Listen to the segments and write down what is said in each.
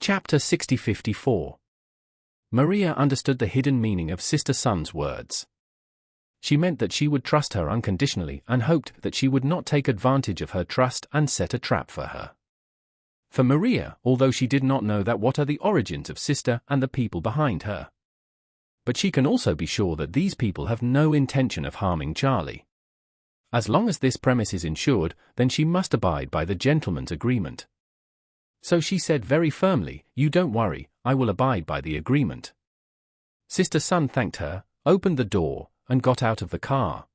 Chapter 6054. Maria understood the hidden meaning of Sister Sun's words. She meant that she would trust her unconditionally and hoped that she would not take advantage of her trust and set a trap for her. For Maria, although she did not know that what are the origins of Sister and the people behind her. But she can also be sure that these people have no intention of harming Charlie. As long as this premise is ensured, then she must abide by the gentleman's agreement. So she said very firmly, "You don't worry, I will abide by the agreement." Sister Sun thanked her, opened the door, and got out of the car.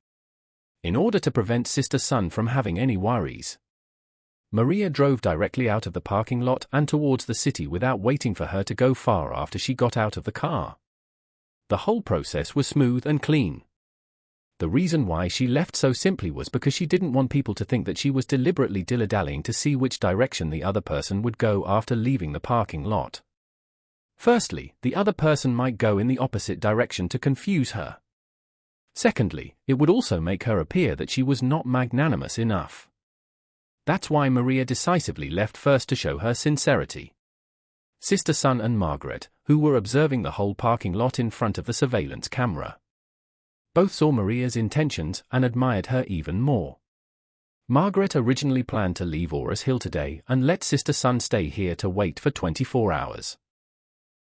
In order to prevent Sister Sun from having any worries, Maria drove directly out of the parking lot and towards the city without waiting for her to go far after she got out of the car. The whole process was smooth and clean. The reason why she left so simply was because she didn't want people to think that she was deliberately dilly-dallying to see which direction the other person would go after leaving the parking lot. Firstly, the other person might go in the opposite direction to confuse her. Secondly, it would also make her appear that she was not magnanimous enough. That's why Maria decisively left first to show her sincerity. Sister Sun and Margaret, who were observing the whole parking lot in front of the surveillance camera, both saw Maria's intentions and admired her even more. Margaret originally planned to leave Oris Hill today and let Sister Sun stay here to wait for 24 hours.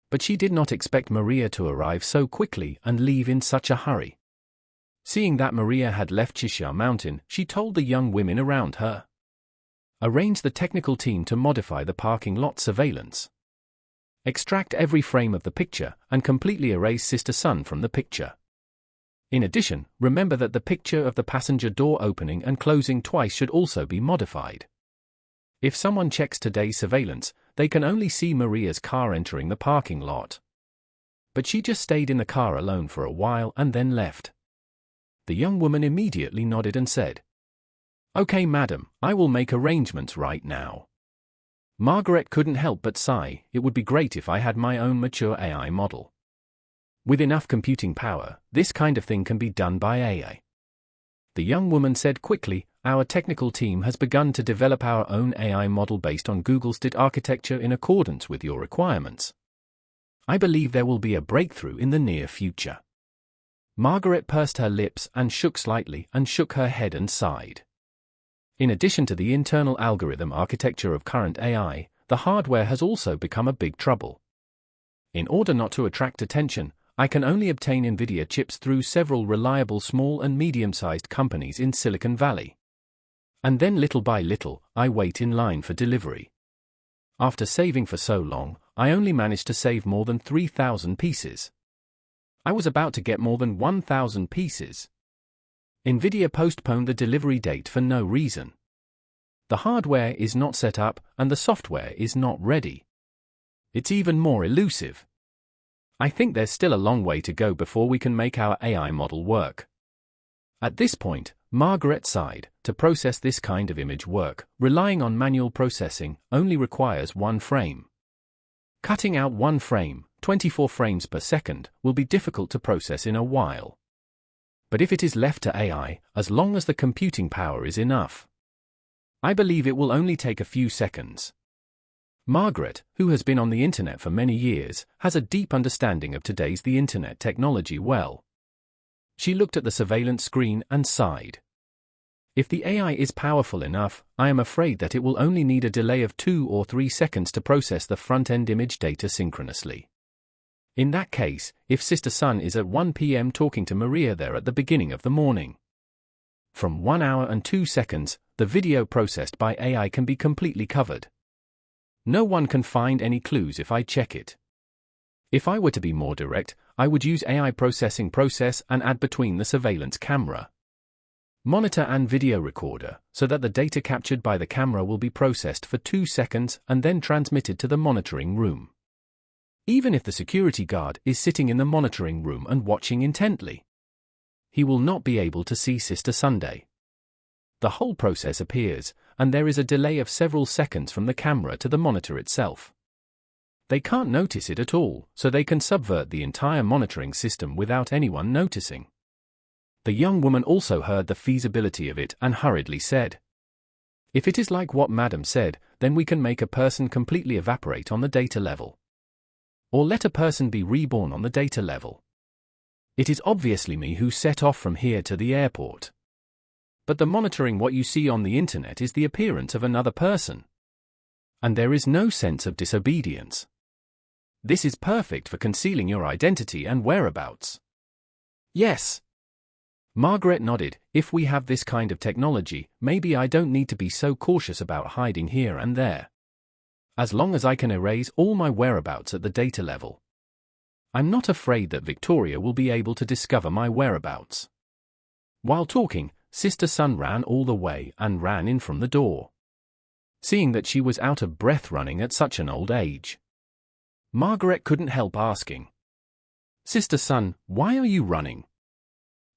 But she did not expect Maria to arrive so quickly and leave in such a hurry. Seeing that Maria had left Chisha Mountain, she told the young women around her, "Arrange the technical team to modify the parking lot surveillance. Extract every frame of the picture and completely erase Sister Sun from the picture. In addition, remember that the picture of the passenger door opening and closing twice should also be modified. If someone checks today's surveillance, they can only see Maria's car entering the parking lot. But she just stayed in the car alone for a while and then left." The young woman immediately nodded and said, "Okay, madam, I will make arrangements right now." Margaret couldn't help but sigh. It would be great if I had my own mature AI model. With enough computing power, this kind of thing can be done by AI. The young woman said quickly, "Our technical team has begun to develop our own AI model based on Google's DIT architecture in accordance with your requirements. I believe there will be a breakthrough in the near future." Margaret pursed her lips and shook slightly and shook her head and sighed. In addition to the internal algorithm architecture of current AI, the hardware has also become a big trouble. In order not to attract attention, I can only obtain NVIDIA chips through several reliable small and medium-sized companies in Silicon Valley. And then little by little, I wait in line for delivery. After saving for so long, I only managed to save more than 3,000 pieces. I was about to get more than 1,000 pieces. NVIDIA postponed the delivery date for no reason. The hardware is not set up and the software is not ready. It's even more elusive. I think there's still a long way to go before we can make our AI model work. At this point, Margaret sighed. To process this kind of image work, relying on manual processing only requires one frame. Cutting out one frame, 24 frames per second, will be difficult to process in a while. But if it is left to AI, as long as the computing power is enough, I believe it will only take a few seconds. Margaret, who has been on the internet for many years, has a deep understanding of today's the internet technology well. She looked at the surveillance screen and sighed. If the AI is powerful enough, I am afraid that it will only need a delay of 2 or 3 seconds to process the front-end image data synchronously. In that case, if Sister Sun is at 1 p.m. talking to Maria there at the beginning of the morning, from 1 hour and 2 seconds, the video processed by AI can be completely covered. No one can find any clues if I check it. If I were to be more direct, I would use AI processing process and add between the surveillance camera, monitor and video recorder, so that the data captured by the camera will be processed for 2 seconds and then transmitted to the monitoring room. Even if the security guard is sitting in the monitoring room and watching intently, he will not be able to see Sister Sunday. The whole process appears, and there is a delay of several seconds from the camera to the monitor itself. They can't notice it at all, so they can subvert the entire monitoring system without anyone noticing. The young woman also heard the feasibility of it and hurriedly said, "If it is like what Madam said, then we can make a person completely evaporate on the data level. Or let a person be reborn on the data level. It is obviously me who set off from here to the airport. But the monitoring what you see on the internet is the appearance of another person. And there is no sense of disobedience. This is perfect for concealing your identity and whereabouts. Yes. Margaret nodded. If we have this kind of technology, maybe I don't need to be so cautious about hiding here and there. As long as I can erase all my whereabouts at the data level. I'm not afraid that Victoria will be able to discover my whereabouts. While talking, Sister Sun ran all the way and ran in from the door. Seeing that she was out of breath running at such an old age, Margaret couldn't help asking, "Sister Sun, why are you running?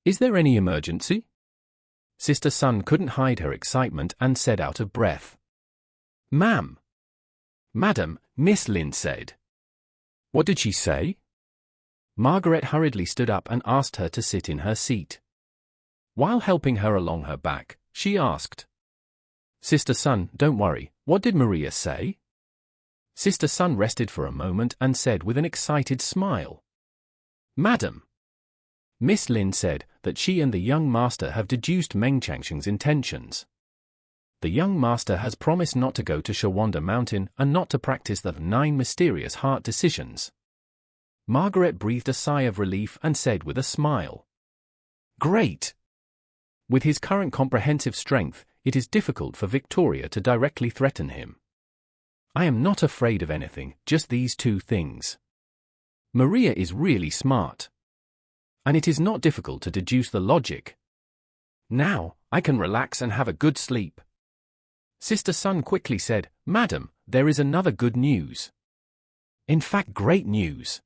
Is there any emergency?" Sister Sun couldn't hide her excitement and said out of breath, "Ma'am." "Madam," Miss Lin said. "What did she say?" Margaret hurriedly stood up and asked her to sit in her seat. While helping her along her back, she asked, "Sister Sun, don't worry, what did Maria say?" Sister Sun rested for a moment and said with an excited smile, "Madam." Miss Lin said that she and the young master have deduced Meng Changsheng's intentions. The young master has promised not to go to Shawanda Mountain and not to practice the 9 mysterious heart decisions. Margaret breathed a sigh of relief and said with a smile, "Great! With his current comprehensive strength, it is difficult for Victoria to directly threaten him. I am not afraid of anything, just these 2 things. Maria is really smart. And it is not difficult to deduce the logic. Now, I can relax and have a good sleep." Sister Sun quickly said, "Madam, there is another good news. In fact, great news.